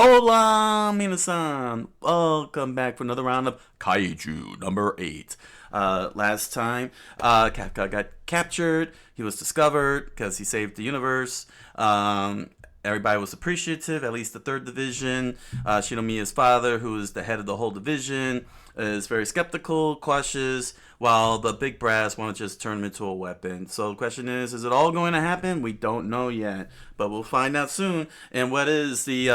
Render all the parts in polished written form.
Hola, minasan! Welcome back for another round of Kaiju number 8. Last time, Kafka got captured. He was discovered because he saved the universe. Everybody was appreciative, at least the third division. Shinomiya's father, who is the head of the whole division, is very skeptical, cautious, while the big brass want to just turn him into a weapon. So the question is it all going to happen? We don't know yet, but we'll find out soon. And what is the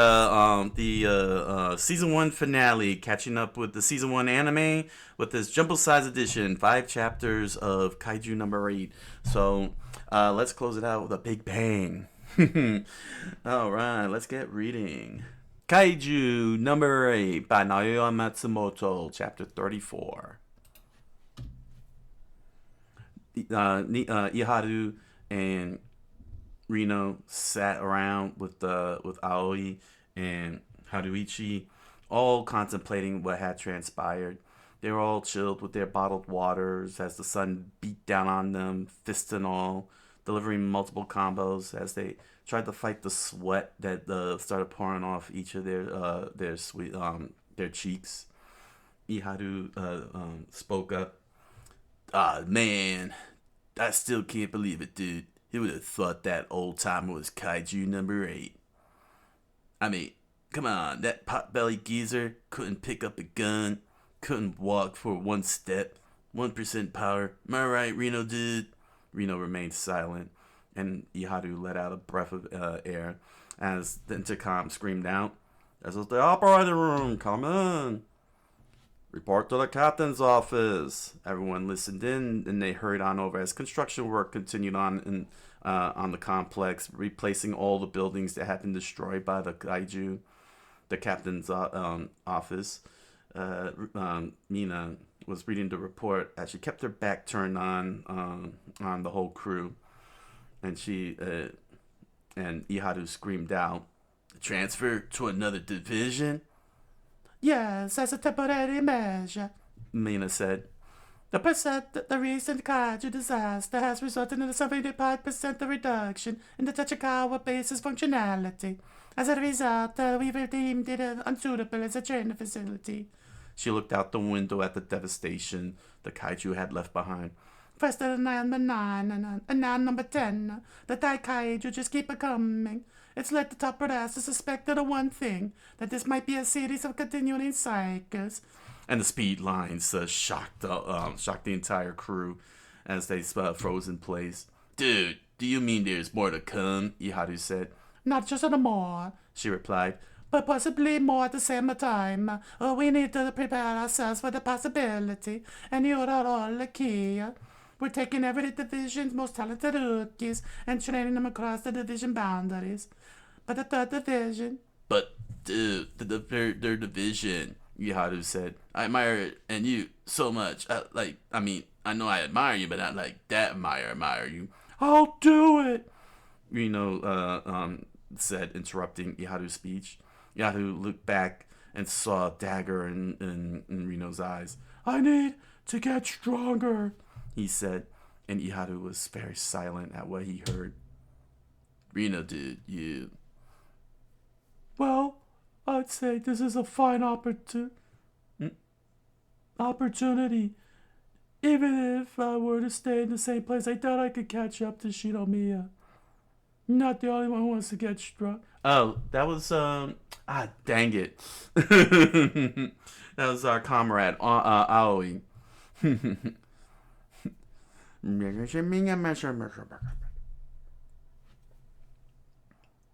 season 1 finale, catching up with the season 1 anime with this jumbo size edition, 5 chapters of Kaiju number 8. So let's close it out with a big bang. Alright, let's get reading. Kaiju number 8 by Naoya Matsumoto, chapter 34. Iharu and Reno sat around with Aoi and Haruichi, all contemplating what had transpired. They were all chilled with their bottled waters as the sun beat down on them, fist and all, delivering multiple combos as they tried to fight the sweat that started pouring off each of their cheeks. Iharu spoke up. Ah, man, I still can't believe it, dude. Who would have thought that old timer was Kaiju number 8? I mean, come on, that pot-bellied geezer couldn't pick up a gun, couldn't walk for one step, 1% power. Am I right, Reno, dude? Reno remained silent, and Iharu let out a breath of air as the intercom screamed out, "This is the operating room, come in. Report to the captain's office." Everyone listened in, and they hurried on over as construction work continued on the complex, replacing all the buildings that had been destroyed by the Kaiju. The captain's office. Mina was reading the report as she kept her back turned on the whole crew, and and Iharu screamed out, "Transfer to another division?" "Yes, as a temporary measure," Mina said. "The percent that the recent Kaiju disaster has resulted in a 75% reduction in the Tachikawa base's functionality. As a result, we've deemed it unsuitable as a training facility." She looked out the window at the devastation the Kaiju had left behind. "First number 9 and now number 10. The Dai Kaiju just keep a-coming. It's led the top brass to suspect of one thing, that this might be a series of continuing cycles." And the speed lines shocked the entire crew as they froze in place. "Dude, do you mean there's more to come?" Iharu said. "Not just more," she replied, "but possibly more at the same time. We need to prepare ourselves for the possibility, and you're all the key. We're taking every division's most talented rookies and training them across the division boundaries. But the third division..." "But, dude, the third division," Iharu said. "I admire it and you so much. I know I admire you, but not like that admire you." "I'll do it," Reno said, interrupting Iharu's speech. Iharu looked back and saw a dagger in Reno's eyes. "I need to get stronger," he said, and Iharu was very silent at what he heard. "Reno, dude, you..." "Well, I'd say this is a fine opportunity. Even if I were to stay in the same place, I doubt I could catch up to Shinomiya. Not the only one who wants to get strong." Oh, that was, dang it. That was our comrade, Aoi.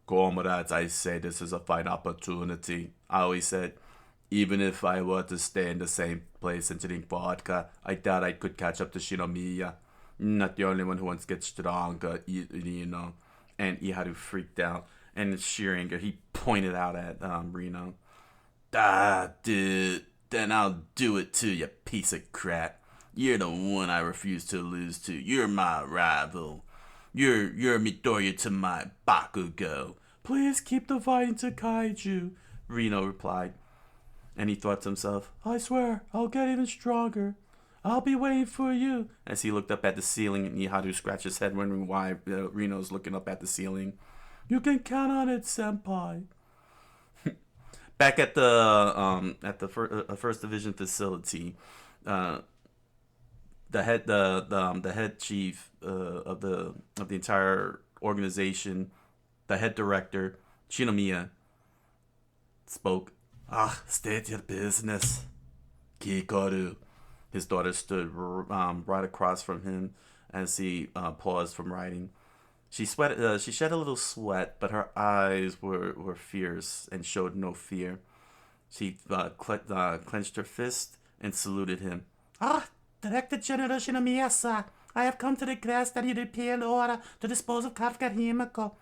"Comrades, I say this is a fine opportunity," Aoi said. "Even if I were to stay in the same place and drink vodka, I doubt I could catch up to Shinomiya. Not the only one who wants to get stronger, you know." And Iharu freaked out, and in sheer anger, he pointed out at Reno. "Ah, dude, then I'll do it too, you piece of crap. You're the one I refuse to lose to. You're my rival. You're Midoriya to my Bakugo." "Please keep the fighting to Kaiju," Reno replied. And he thought to himself, "I swear, I'll get even stronger. I'll be waiting for you." As he looked up at the ceiling, and Iharu scratched his head, wondering why Reno's looking up at the ceiling. "You can count on it, senpai." Back at the first division facility, uh, the head chief of the entire organization, the head director Shinomiya spoke. Ah, state your business, Kikoru. His daughter stood right across from him as he paused from writing. She sweat. She shed a little sweat, but her eyes were fierce and showed no fear. She clenched her fist and saluted him. Ah, Director General Shinomiya, I have come to request that you repeal the order to dispose of Kafka Himiko.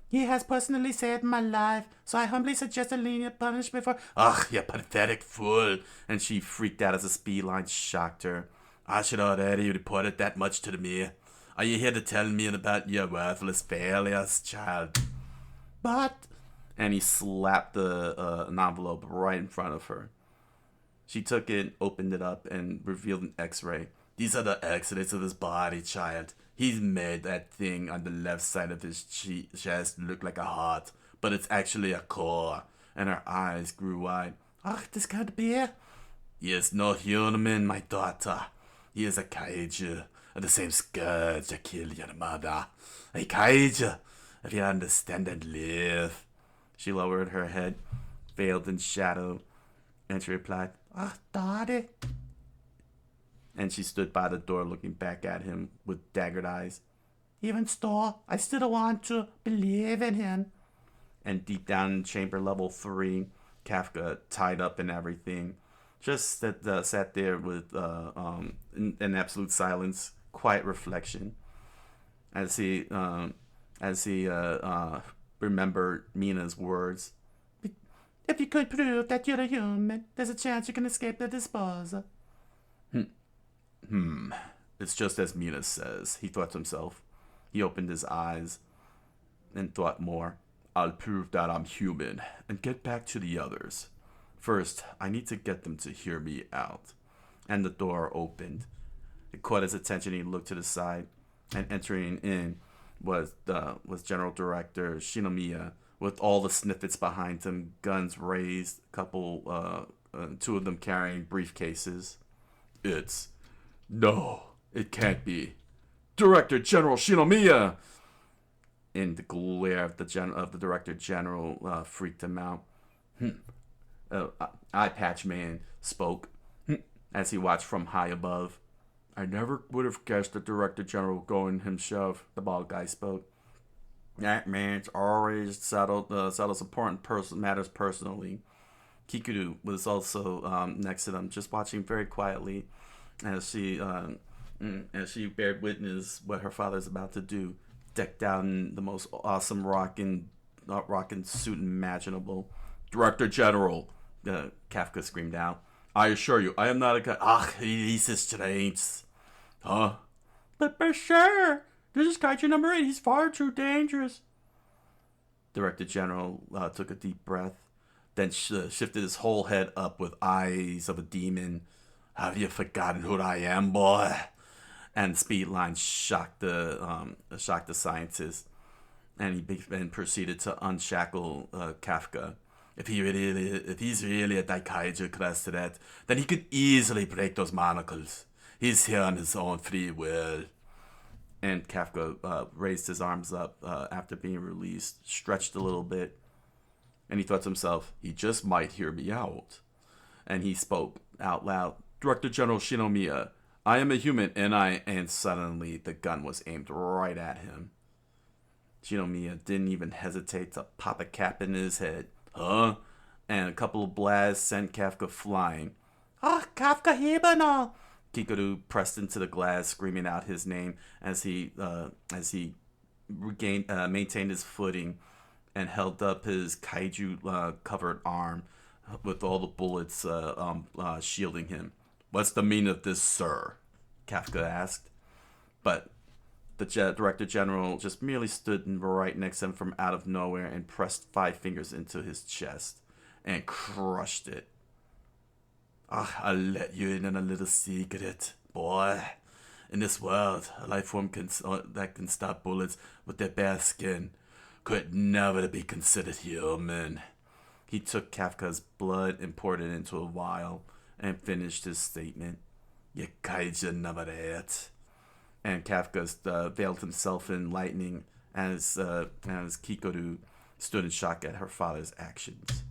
He has personally saved my life, so I humbly suggest a lenient punishment for. Ugh, you pathetic fool! And she freaked out as the speed line shocked her. I should already reported that much to the mayor. Are you here to tell me about your worthless failures, child? But. And he slapped an envelope right in front of her. She took it, opened it up, and revealed an x-ray. These are the x-rays of his body, child. He's made that thing on the left side of his chest look like a heart, but it's actually a core. And her eyes grew wide. Ach, this can't be it. He is no human, my daughter. He is a kaiju, of the same scourge that killed your mother. A kaiju, if you understand and live. She lowered her head, veiled in shadow, and she replied, Ah, Daddy. And she stood by the door looking back at him with daggered eyes. Even so, I still want to believe in him. And deep down in chamber level 3, Kafka, tied up and everything, just sat there with in absolute silence, quiet reflection, as he remembered Mina's words. If you could prove that you're a human, there's a chance you can escape the disposal. It's just as Mina says, he thought to himself. He opened his eyes and thought more. I'll prove that I'm human and get back to the others. First, I need to get them to hear me out. And the door opened. It caught his attention. He looked to the side, and entering in was General Director Shinomiya with all the sniffets behind him, guns raised, two of them carrying briefcases. No, it can't be. Director General Shinomiya! In the glare of the Director General freaked him out. Eye Patch Man spoke as he watched from high above. I never would have guessed the Director General would go in himself, the bald guy spoke. That man's always settles important matters personally. Kikuru was also next to them, just watching very quietly as she bared witness what her father's about to do, decked out in the most awesome rockin' suit imaginable. Director General, Kafka screamed out. I assure you, I am not a guy. Ah, he's strange. Huh? But for sure, this is Kaiju number 8. He's far too dangerous. Director General took a deep breath, then shifted his whole head up with eyes of a demon. Have you forgotten who I am, boy? And Speedline shocked the scientist, and he proceeded to unshackle Kafka. If he's really a Daikaiju class threat, then he could easily break those manacles. He's here on his own free will. And Kafka raised his arms up after being released, stretched a little bit, and he thought to himself, he just might hear me out. And he spoke out loud, Director General Shinomiya, I am a human, and suddenly the gun was aimed right at him. Shinomiya didn't even hesitate to pop a cap in his head. Huh? And a couple of blasts sent Kafka flying. Ah, Kafka Hibano! Kikoru pressed into the glass, screaming out his name as he maintained his footing and held up his kaiju covered arm with all the bullets shielding him. What's the meaning of this, sir? Kafka asked. But the Director General just merely stood right next to him from out of nowhere and pressed 5 fingers into his chest and crushed it. Ah, I'll let you in on a little secret, boy. In this world, a life form that can stop bullets with their bare skin could never be considered human. He took Kafka's blood and poured it into a vial and finished his statement. "You kaiju number 8." And Kafka veiled himself in lightning as Kikoru stood in shock at her father's actions.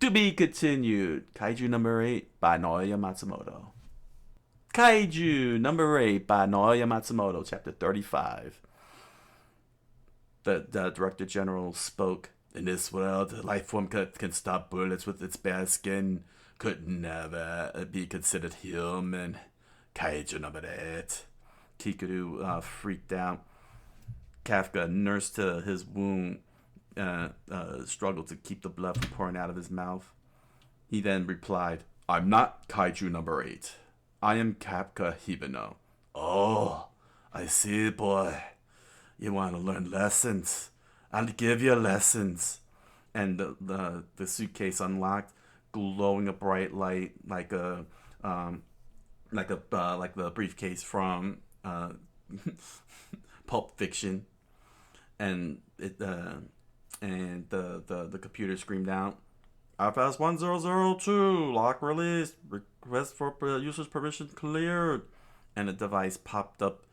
To be continued. Kaiju number 8 by Naoya Matsumoto. Kaiju number 8 by Naoya Matsumoto, chapter 35. The Director General spoke. "In this world, a life form can stop bullets with its bare skin. Could never be considered human. Kaiju number 8. Kikoru freaked out. Kafka nursed his wound, struggled to keep the blood from pouring out of his mouth. He then replied, "I'm not Kaiju number 8. I am Kafka Hibino." "Oh, I see, boy. You want to learn lessons. I'll give you lessons." And the suitcase unlocked, glowing a bright light like the briefcase from Pulp Fiction. And the computer screamed out, "FS 1002, lock released, request for user's permission cleared." And the device popped up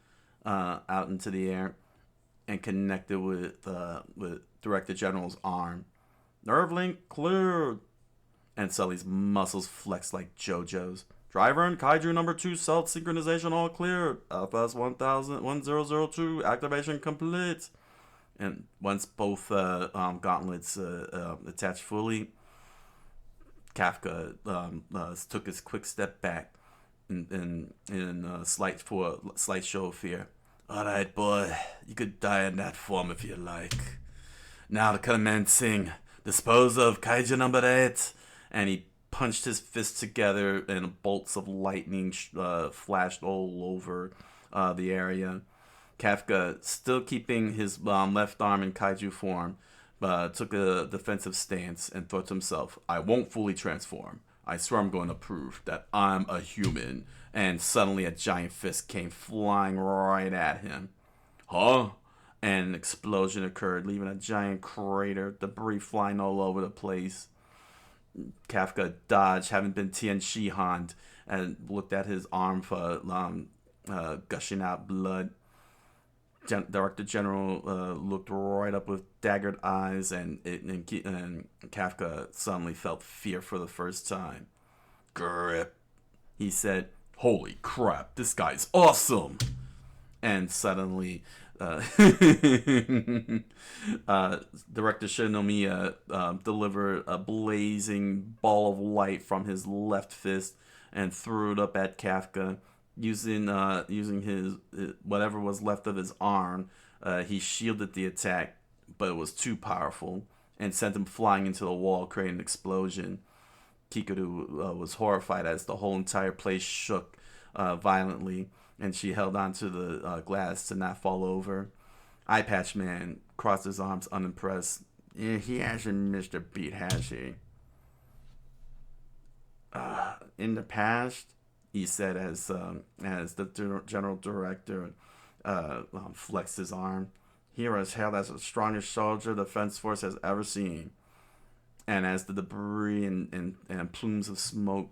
out into the air and connected with Director General's arm. "Nerve link cleared." And Sully's muscles flexed like JoJo's. "Driver and Kaiju number 2 cell synchronization all cleared. FS 1002 activation complete." And once both gauntlets attached fully, Kafka took his quick step back in a slight show of fear. "All right, boy, you could die in that form if you like. Now to commencing, dispose of Kaiju number 8. And he punched his fists together, and bolts of lightning flashed all over the area. Kafka, still keeping his left arm in Kaiju form, took a defensive stance and thought to himself, "I won't fully transform. I swear I'm going to prove that I'm a human." And suddenly a giant fist came flying right at him. "Huh?" And an explosion occurred, leaving a giant crater, debris flying all over the place. Kafka dodged, having been Tien Shihan, and looked at his arm for gushing out blood. Director General looked right up with daggered eyes, and Kafka suddenly felt fear for the first time. "Grip," he said. "Holy crap, this guy's awesome!" And suddenly, Director Shinomiya delivered a blazing ball of light from his left fist and threw it up at Kafka. Using his whatever was left of his arm, he shielded the attack, but it was too powerful and sent him flying into the wall, creating an explosion. Kikoru was horrified as the whole entire place shook violently, and she held onto the glass to not fall over. Eye Patch Man crossed his arms unimpressed. "Yeah, he hasn't missed a beat, has he?" "In the past," he said as the general director flexed his arm, "he was hailed as the strongest soldier the Defense Force has ever seen." And as the debris and plumes of smoke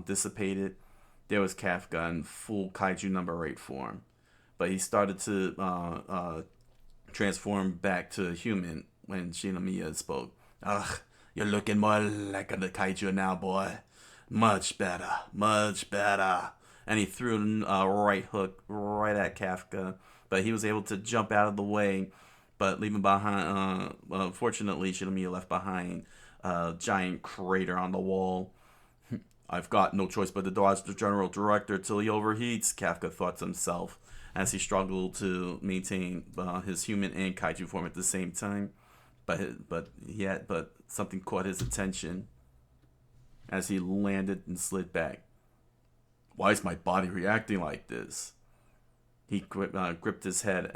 dissipated, there was Kafka in full Kaiju number 8 form. But he started to transform back to human when Shinomiya spoke. "Ugh, you're looking more like a Kaiju now, boy. Much better, much better." And he threw a right hook right at Kafka, but he was able to jump out of the way, but leaving behind, unfortunately, Shinomiya left behind a giant crater on the wall. "I've got no choice but to dodge the general director till he overheats," Kafka thought to himself, as he struggled to maintain his human and Kaiju form at the same time. But something caught his attention as he landed and slid back. "Why is my body reacting like this?" He gripped his head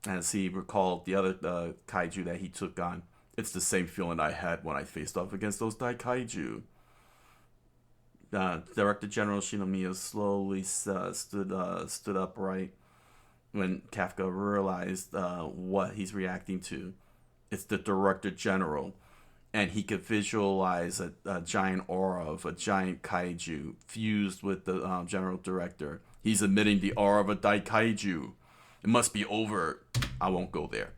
as he recalled the other Kaiju that he took on. "It's the same feeling I had when I faced off against those Daikaiju." Director General Shinomiya slowly stood upright when Kafka realized what he's reacting to. It's the Director General. and he could visualize a giant aura of a giant kaiju fused with the general director. He's emitting the aura of a kaiju. It must be over. I won't go there.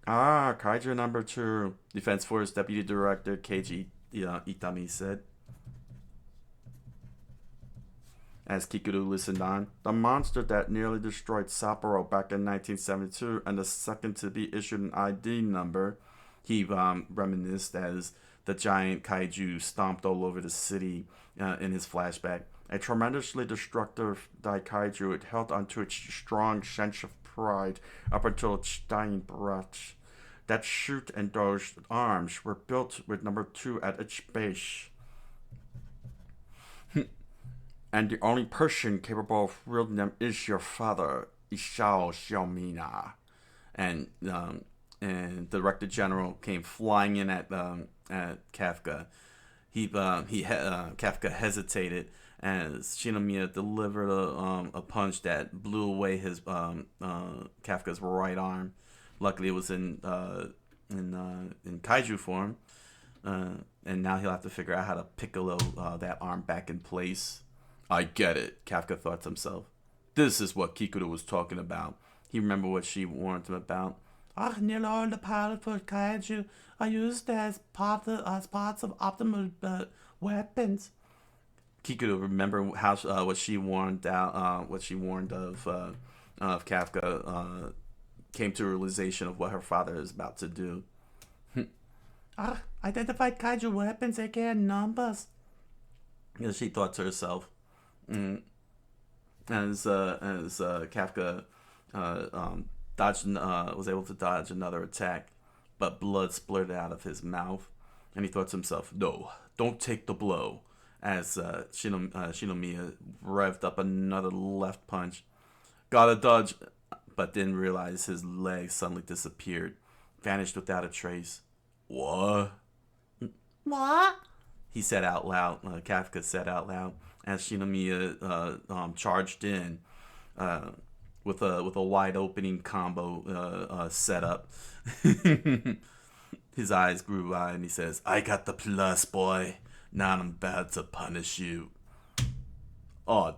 Ah, kaiju number 2, Defense Force Deputy Director Keiji Itami said. As Kikuru listened on, the monster that nearly destroyed Sapporo back in 1972 and the second to be issued an ID number, he reminisced as the giant kaiju stomped all over the city in his flashback. A tremendously destructive kaiju, it held onto its strong sense of pride up until its dying breath. That chute and those arms were built with number 2 at its base. And the only person capable of wielding them is your father, Isao Xiaomina. And the Director General came flying in at Kafka. Kafka hesitated as Shinomiya delivered a punch that blew away his Kafka's right arm. Luckily, it was in kaiju form, and now he'll have to figure out how to piccolo that arm back in place. I get it, Kafka thought to himself. This is what Kikuru was talking about. He remembered what she warned him about. Nearly all the powerful kaiju are used as parts of optimal weapons. Kikuru remembered how what she warned of Kafka. Came to a realization of what her father is about to do. Identified kaiju weapons, aka numbers. She thought to herself. As Kafka was able to dodge another attack, but blood splurted out of his mouth, and he thought to himself, "No, don't take the blow." As Shinomiya revved up another left punch, gotta dodge, but didn't realize his leg suddenly disappeared, vanished without a trace. What? He said out loud. Kafka said out loud as Shinomiya charged in with a wide opening combo set up. His eyes grew wide and he says, "I got the plus, boy. Now I'm about to punish you." Oh,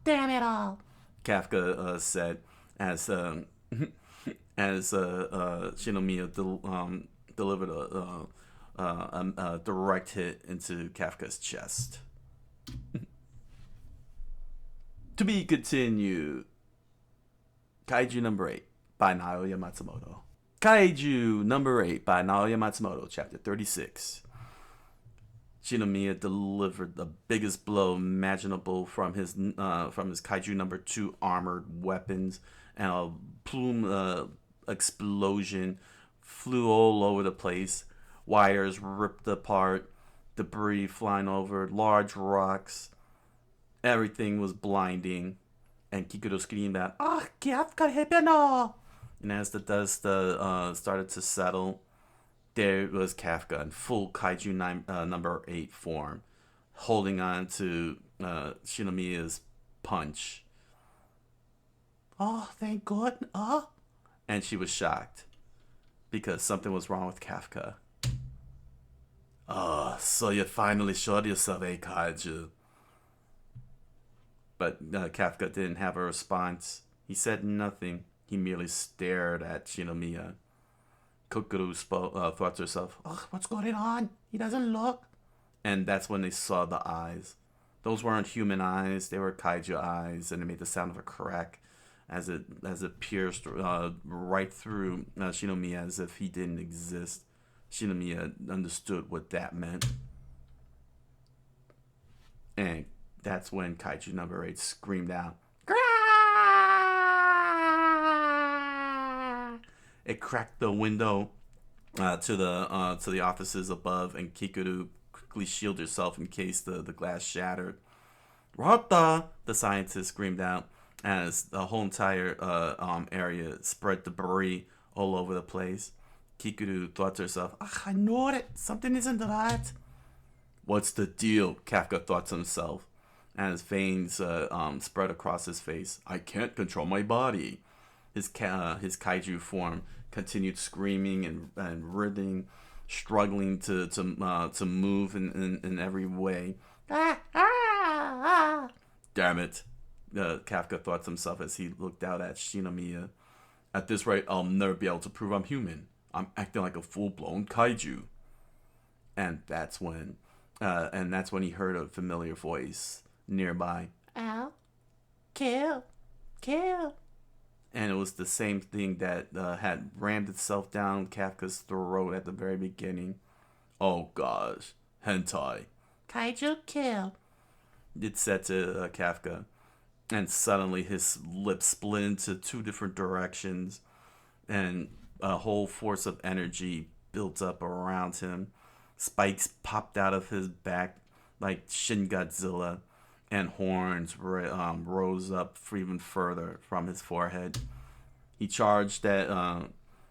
damn it all! Kafka said as Shinomiya delivered a direct hit into Kafka's chest. To be continued. Kaiju number 8 by Naoya Matsumoto. Kaiju number 8 by Naoya Matsumoto, chapter 36. Shinomiya delivered the biggest blow imaginable from his Kaiju number 2 armored weapons, and a plume explosion flew all over the place. Wires ripped apart, debris flying over, large rocks. Everything was blinding, and Kikuro screamed out, Kafka hibino! And as the dust started to settle, there was Kafka in full Kaiju number 8 form, holding on to Shinomiya's punch. Oh, thank God. And she was shocked, because something was wrong with Kafka. So you finally showed yourself, Kaiju. But Kafka didn't have a response. He said nothing. He merely stared at Shinomiya. Kokoro thought to herself, what's going on? He doesn't look. And that's when they saw the eyes. Those weren't human eyes. They were kaiju eyes, and it made the sound of a crack as it pierced right through Shinomiya as if he didn't exist. Shinomiya understood what that meant. And that's when Kaiju number 8 screamed out, "Grah!" It cracked the window to the offices above, and Kikuru quickly shielded herself in case the glass shattered. "What the?" the scientist screamed out as the whole entire area spread debris all over the place. Kikuru thought to herself, I know it. Something isn't right. What's the deal? Kafka thought to himself, and his veins spread across his face. I can't control my body. His kaiju form continued screaming and writhing struggling to move in every way. Damn it, Kafka thought to himself as he looked out at Shinomiya. At this rate, I'll never be able to prove I'm human. I'm acting like a full-blown kaiju. And that's when he heard a familiar voice nearby. Ow, kill. And it was the same thing that had rammed itself down Kafka's throat at the very beginning. Oh gosh, hentai. Kaiju kill. It said to Kafka. And suddenly his lips split into two different directions, and a whole force of energy built up around him. Spikes popped out of his back like Shin Godzilla, and horns rose up even further from his forehead. He charged at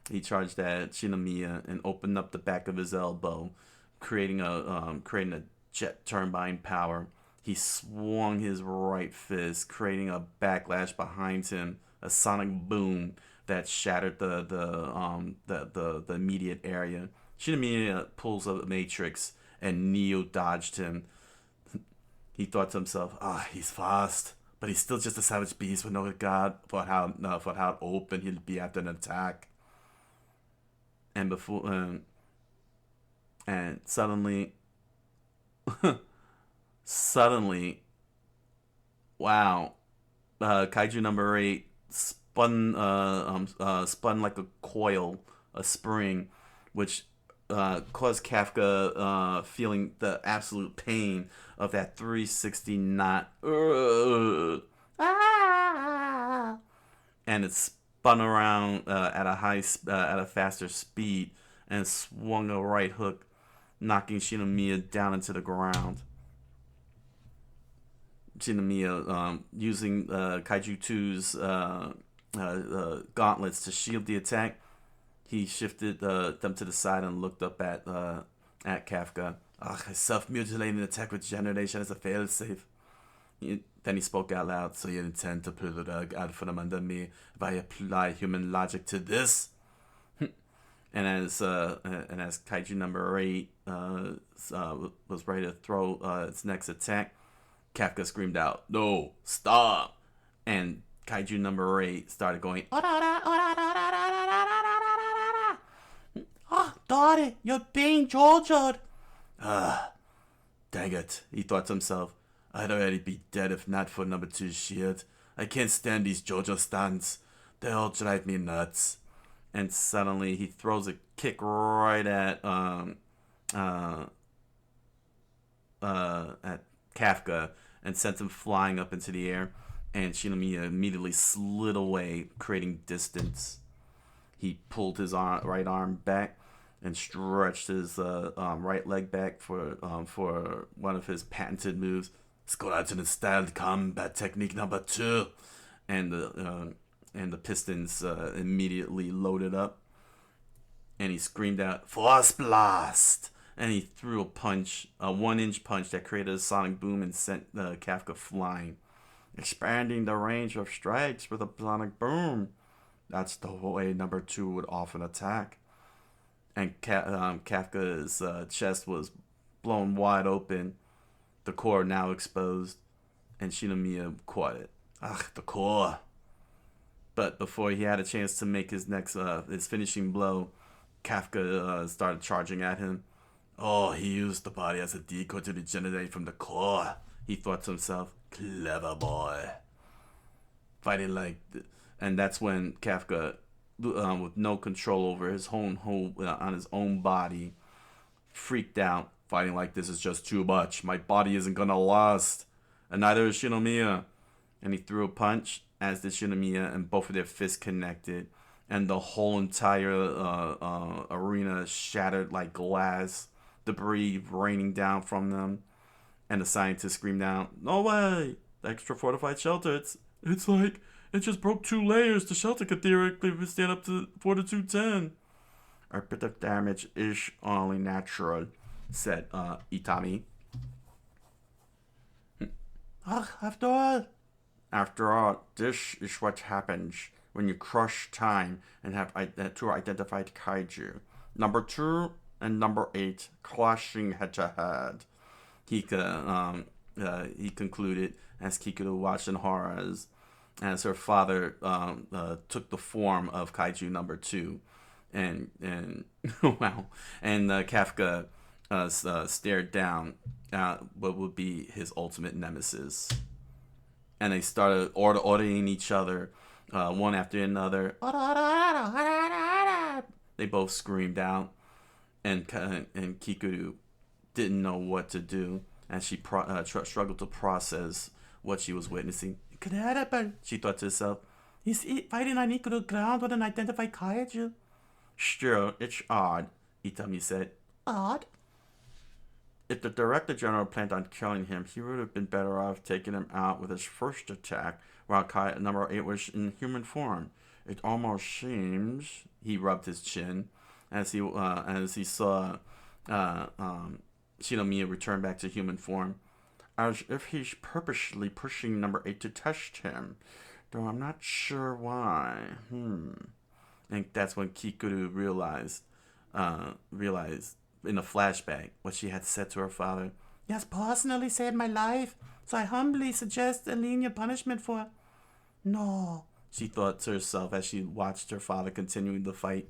Shinomiya and opened up the back of his elbow, creating a jet turbine power. He swung his right fist, creating a backlash behind him, a sonic boom that shattered the immediate area. Shinomiya pulls a matrix, and Neo dodged him. He thought to himself, he's fast, but he's still just a savage beast with no regard for how open he'll be after an attack. And suddenly, wow, Kaiju number 8 spun like a coil, a spring, which caused Kafka feeling the absolute pain of that 360 knot. And it spun around at a faster speed and swung a right hook, knocking Shinomiya down into the ground. Shinomiya, using Kaiju 2's gauntlets to shield the attack, he shifted them to the side and looked up at Kafka. A self-mutilating attack with generation as a failsafe. Then he spoke out loud. So you intend to pull the rug out from under me if I apply human logic to this? And as Kaiju number 8 was ready to throw its next attack, Kafka screamed out, "No, stop!" And Kaiju number 8 started going, Daddy, you're being tortured. Dang it, he thought to himself. I'd already be dead if not for number 2's shield. I can't stand these JoJo stunts. They all drive me nuts. And suddenly he throws a kick right at Kafka and sent him flying up into the air. And Shinomiya immediately slid away, creating distance. He pulled his right arm back and stretched his right leg back for one of his patented moves, Skeleton style combat technique number 2, and the pistons immediately loaded up, and he screamed out, "Force blast!" And he threw a 1-inch punch that created a sonic boom and sent Kafka flying, expanding the range of strikes with a sonic boom. That's the way number 2 would often attack. And Kafka's chest was blown wide open, the core now exposed, and Shinomiya caught it. The core. But before he had a chance to make his finishing blow, Kafka started charging at him. He used the body as a decoy to degenerate from the core. He thought to himself, clever boy. Fighting like... And that's when Kafka, with no control over his on his own body, freaked out. Fighting like this is just too much. My body isn't gonna last. And neither is Shinomiya. And he threw a punch, as did Shinomiya, and both of their fists connected. And the whole entire arena shattered like glass, debris raining down from them. And the scientist screamed out, "No way! The extra fortified shelter, it's like it just broke 2 layers. The shelter could theoretically withstand up to Fortitude 10. A bit of damage is only natural," said Itami. After all, this is what happens when you crush time and have 2 identified kaiju. Number 2, and number 8 clashing head to head. He concluded as Kikuru watched in horror as her father took the form of Kaiju number 2, and wow, and Kafka stared down at what would be his ultimate nemesis, and they started ordering each other one after another. They both screamed out, and Kikuru didn't know what to do as she struggled to process what she was witnessing. Incredible, she thought to herself. He's fighting on equal ground with an identified kaiju. Sure, it's odd, Itami said. Odd? If the Director General planned on killing him, he would have been better off taking him out with his first attack while number 8 was in human form. It almost seems, he rubbed his chin as he saw Shinomiya return back to human form, as if he's purposely pushing number 8 to test him, though I'm not sure why. And that's when Kikuru realized in a flashback what she had said to her father. He has personally saved my life, so I humbly suggest a lenient punishment for... No, she thought to herself as she watched her father continuing the fight.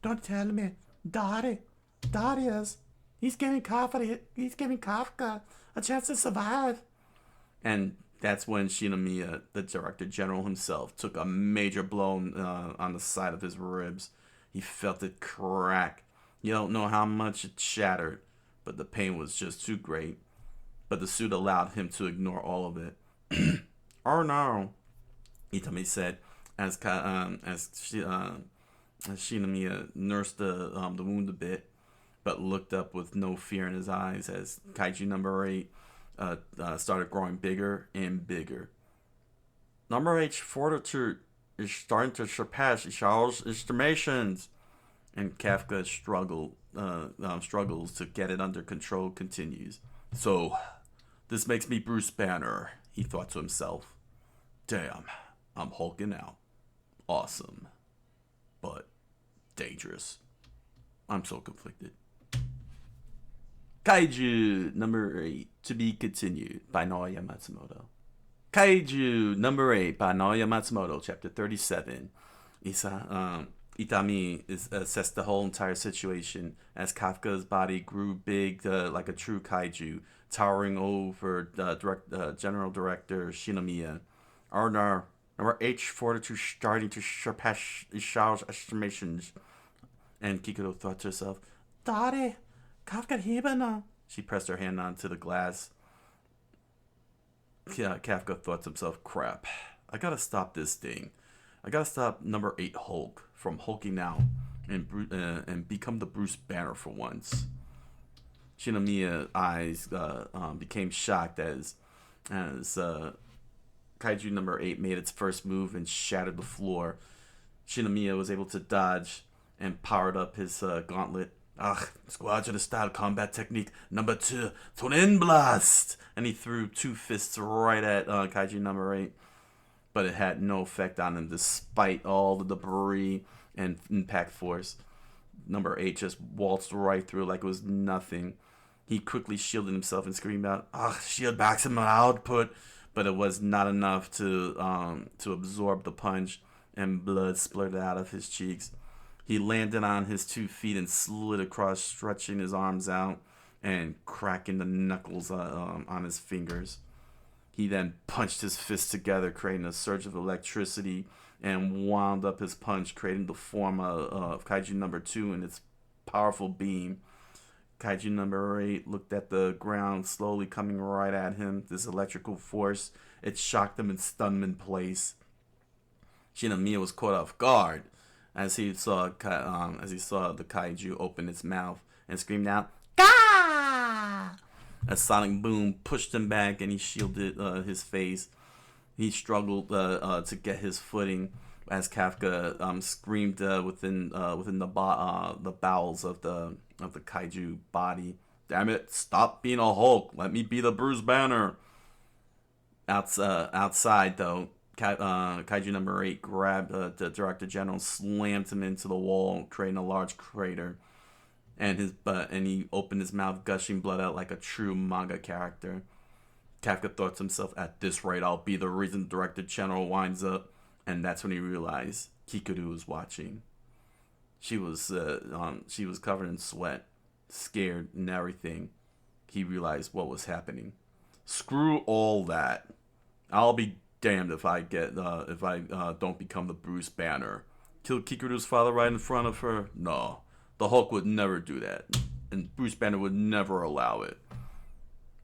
Don't tell me. Darius. He's giving Kafka a chance to survive. And that's when Shinomiya, the Director General himself, took a major blow on the side of his ribs. He felt it crack. You don't know how much it shattered, but the pain was just too great. But the suit allowed him to ignore all of it. Oh no, Itami said as Shinomiya nursed the wound a bit, but looked up with no fear in his eyes as Kaiju number 8 started growing bigger and bigger. Number 8's fortitude is starting to surpass Ishao's estimations, and Kafka struggles to get it under control continues. So, this makes me Bruce Banner, he thought to himself. Damn, I'm hulking out. Awesome. But dangerous. I'm so conflicted. Kaiju number 8, to be continued by Naoya Matsumoto. Kaiju number 8 by Naoya Matsumoto, chapter 37. Itami assessed the whole entire situation as Kafka's body grew big like a true kaiju, towering over General Director Shinomiya. Number 8's fortitude starting to surpass Ishao's estimations. And Kikuro thought to herself, Daddy, Kafka hibana. She pressed her hand onto the glass. Kafka thought to himself, crap, I gotta stop this thing. I gotta stop number 8 Hulk from hulking out and become the Bruce Banner for once. Shinomiya's eyes became shocked as Kaiju number 8 made its first move and shattered the floor. Shinomiya was able to dodge and powered up his gauntlet. Squadron style combat technique number 2, Twin Blast! And he threw 2 fists right at Kaiju number 8. But it had no effect on him despite all the debris and impact force. Number 8 just waltzed right through like it was nothing. He quickly shielded himself and screamed out, shield maximum output! But it was not enough to absorb the punch, and blood splurted out of his cheeks. He landed on his 2 feet and slid across, stretching his arms out and cracking the knuckles on his fingers. He then punched his fists together, creating a surge of electricity, and wound up his punch, creating the form of Kaiju number 2 in its powerful beam. Kaiju number 8 looked at the ground, slowly coming right at him. This electrical force, it shocked him and stunned him in place. Shinomiya was caught off guard as he saw the kaiju open its mouth and screamed out, "Gah!" A sonic boom pushed him back, and he shielded his face. He struggled to get his footing as Kafka screamed within the bowels of the kaiju body. "Damn it! Stop being a Hulk. Let me be the Bruce Banner." Outside though, Kaiju number 8 grabbed the Director General, slammed him into the wall, creating a large crater. and he opened his mouth, gushing blood out like a true manga character. Kafka thought to himself, at this rate, I'll be the reason the director general winds up. And that's when he realized Kikuru was watching. She was covered in sweat, scared and everything. He realized what was happening. Screw all that. I'll be damned if I don't become the Bruce Banner. Kill Kikuru's father right in front of her? No. The Hulk would never do that. And Bruce Banner would never allow it.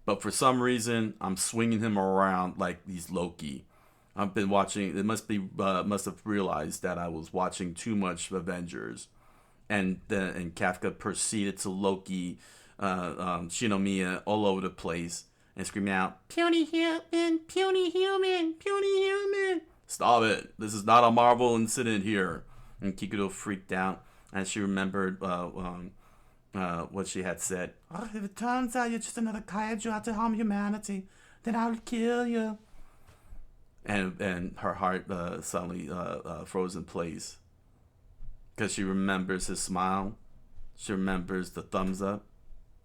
But for some reason, I'm swinging him around like he's Loki. I've been watching. It must have realized that I was watching too much Avengers, and Kafka proceeded to Loki, Shinomiya all over the place and screaming out, "Puny human, puny human, puny human!" Stop it! This is not a Marvel incident here. And Kikuro freaked out as she remembered what she had said. Oh, if it turns out you're just another kaiju out to harm humanity, then I'll kill you. And her heart suddenly froze in place. Because she remembers his smile. She remembers the thumbs up.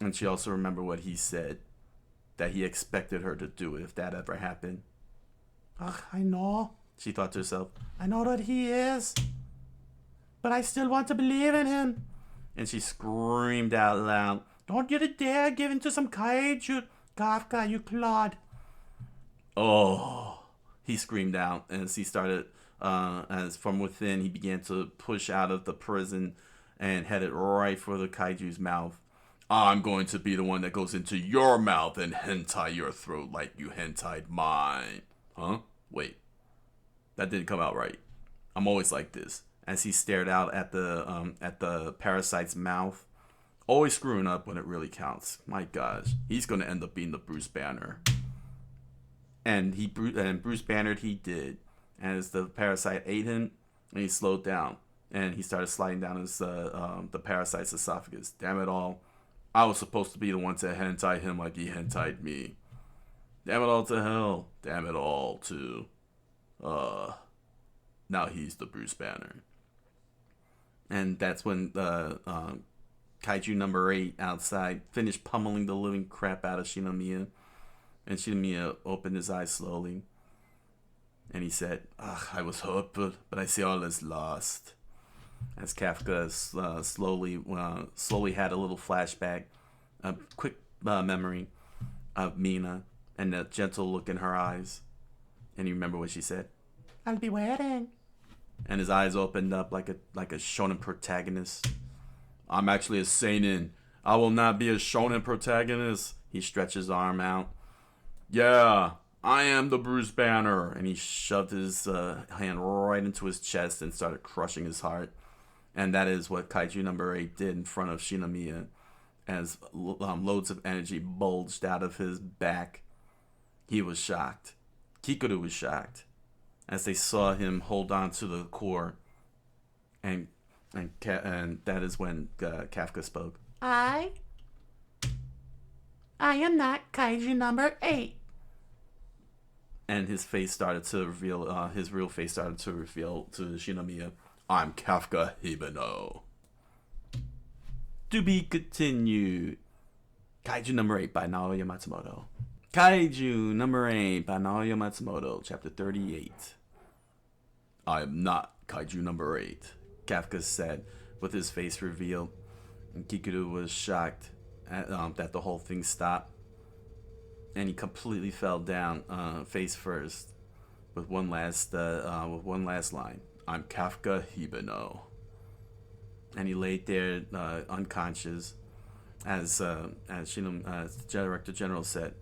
And she also remembered what he said. That he expected her to do it if that ever happened. Ugh, I know, she thought to herself. I know that he is. But I still want to believe in him. And she screamed out loud, don't you dare give in to some kaiju, Kafka, you clod. Oh, he screamed out as he started, as from within he began to push out of the prison and headed right for the kaiju's mouth. I'm going to be the one that goes into your mouth and hentai your throat like you hentai'd mine. Huh? Wait. That didn't come out right. I'm always like this. As he stared out at the parasite's mouth, always screwing up when it really counts. My gosh, he's gonna end up being the Bruce Banner. And Bruce Bannered he did, as the parasite ate him, and he slowed down, and he started sliding down his the parasite's esophagus. Damn it all! I was supposed to be the one to hentai him like he hentai'd me. Damn it all to hell! Damn it all to, now he's the Bruce Banner. And that's when Kaiju number 8 outside finished pummeling the living crap out of Shinomiya. And Shinomiya opened his eyes slowly. And he said, I was hopeful, but I see all is lost. As Kafka slowly had a little flashback, a quick memory of Mina and the gentle look in her eyes. And you remember what she said? I'll be waiting. And his eyes opened up like a shonen protagonist. I'm actually a seinen. I will not be a shonen protagonist. He stretched his arm out. Yeah, I am the Bruce Banner. And he shoved his hand right into his chest and started crushing his heart. And that is what Kaiju number 8 did in front of Shinomiya, as loads of energy bulged out of his back. He was shocked. Kikuru was shocked as they saw him hold on to the core. And that is when Kafka spoke. I am not Kaiju number 8. And his face started to reveal, his real face started to reveal to Shinomiya. I'm Kafka Hibino. To be continued. Kaiju number 8 by Naoya Matsumoto. Kaiju number 8 by Naoya Matsumoto, chapter 38. I am not Kaiju number 8, Kafka said, with his face revealed. And Kikuru was shocked that the whole thing stopped. And he completely fell down, face first, with one last line. I'm Kafka Hibino. And he laid there unconscious as the Director General said,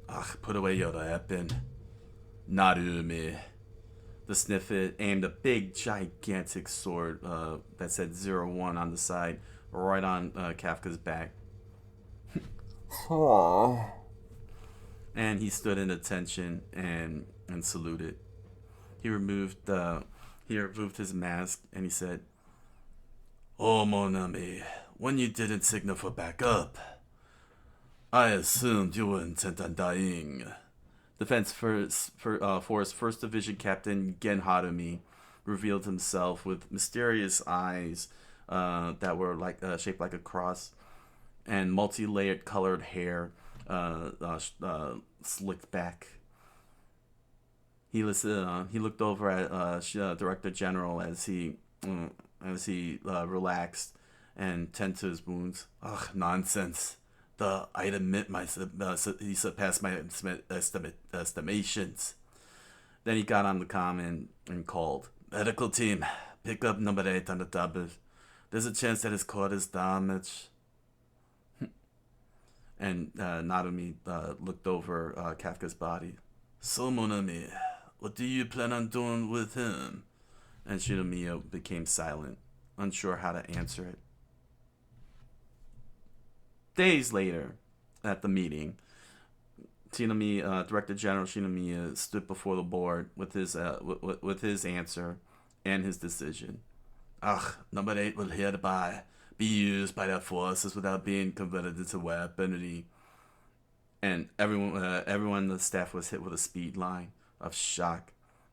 put away your weapon. Narumi. The Sniffit aimed a big, gigantic sword that said 01 on the side, right on Kafka's back. And he stood in attention and saluted. He removed his mask and he said, Oh, mon ami, when you didn't signal for backup, I assumed you were intent on dying. Defense Force 1st Division Captain Gen Harumi revealed himself with mysterious eyes that were shaped like a cross. and multi-layered colored hair slicked back. He looked over at Director General as he relaxed and tended to his wounds. Ugh, nonsense. I'd admit he surpassed my estimations. Then he got on the comm and called, "Medical team, pick up number 8 on the double. There's a chance that his cord is damaged." And Narumi looked over Kafka's body. "So, mon ami, what do you plan on doing with him?" And Shinomiya became silent, unsure how to answer it. Days later, at the meeting, Director General Shinomiya stood before the board with his answer and his decision. "Ugh, number 8 will hereby be used by their forces without being converted into weaponry." And everyone in the staff was hit with a speed line of shock.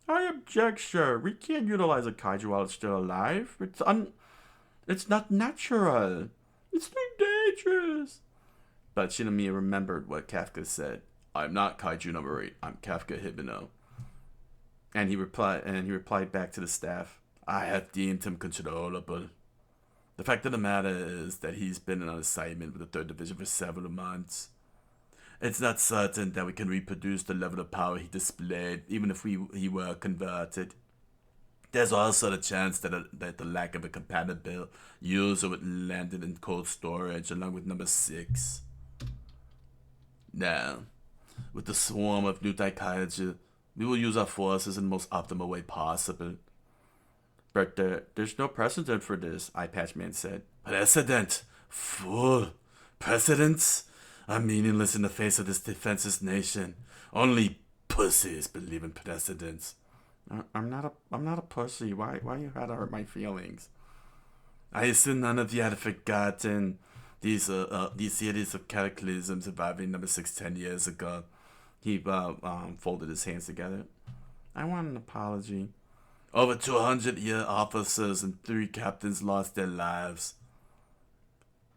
"I object, sir. We can't utilize a kaiju while it's still alive. It's not natural. It's too dangerous." But Shinomiya remembered what Kafka said. "I'm not kaiju number 8. I'm Kafka Hibino." And he replied back to the staff, "I have deemed him controllable. The fact of the matter is that he's been on assignment with the 3rd Division for several months. It's not certain that we can reproduce the level of power he displayed, even if he were converted. There's also the chance that the lack of a compatible user would land it in cold storage along with number 6. Now, with the swarm of new Kaiju, we will use our forces in the most optimal way possible." "But there's no precedent for this," Eye Patch Man said. "Precedent? Fool! Precedents are meaningless in the face of this defenseless nation. Only pussies believe in precedents." I'm not a pussy. Why you had to hurt my feelings?" "I assume none of you had forgotten these series of cataclysms surviving number 6 10 years ago." He folded his hands together. "I want an apology." "Over 200 officers and 3 captains lost their lives."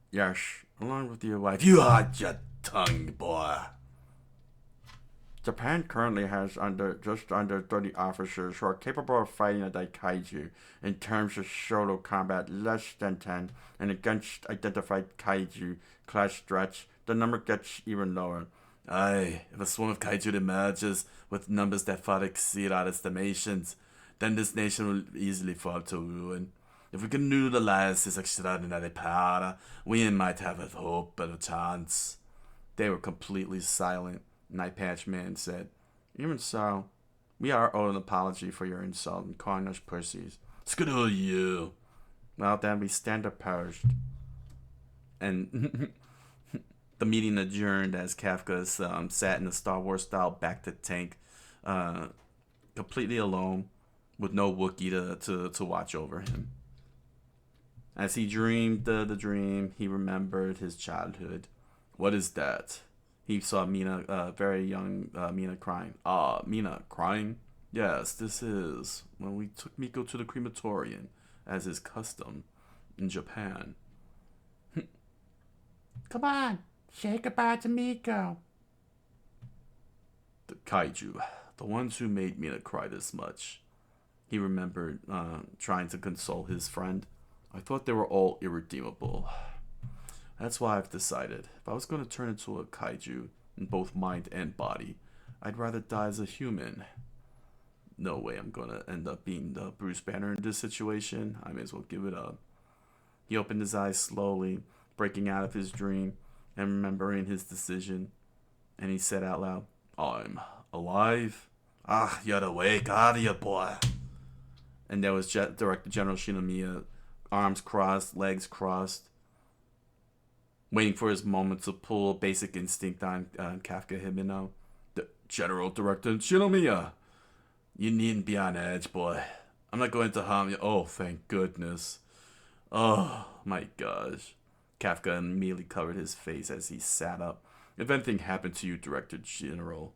"Yes, along with your wife." "You hide your tongue, boy." "Japan currently has just under 30 officers who are capable of fighting a Kaiju. In terms of solo combat, less than 10, and against identified Kaiju class threats, the number gets even lower." "Aye, if a swarm of Kaiju emerges with numbers that far exceed our estimations, then this nation will easily fall to ruin. If we can utilize this extraordinary power, we might have a hope of a chance." They were completely silent. Eye Patch Man said, "Even so, we are owed an apology for your insult and calling us pussies." "Screw you." "Well, then we stand opposed." And the meeting adjourned as Kafka sat in a Star Wars style back to tank, completely alone, with no Wookiee to watch over him. As he dreamed the dream, he remembered his childhood. "What is that?" He saw Mina, very young Mina, crying. "Ah, Mina, crying? Yes, this is when we took Miko to the crematorium, as is custom in Japan." "Come on, say goodbye to Miko." "The Kaiju, the ones who made Mina cry this much." He remembered trying to console his friend. "I thought they were all irredeemable. That's why I've decided, if I was going to turn into a Kaiju, in both mind and body, I'd rather die as a human. No way I'm going to end up being the Bruce Banner in this situation. I may as well give it up." He opened his eyes slowly, breaking out of his dream and remembering his decision. And he said out loud, "I'm alive?" "Ah, you're awake, are you, boy?" And there was Director General Shinomiya, arms crossed, legs crossed, waiting for his moment to pull Basic Instinct on Kafka Hibino. "The General Director Shinomiya, you needn't be on edge, boy. I'm not going to harm you." "Oh, thank goodness." "Oh, my gosh." Kafka immediately covered his face as he sat up. "If anything happened to you, Director General,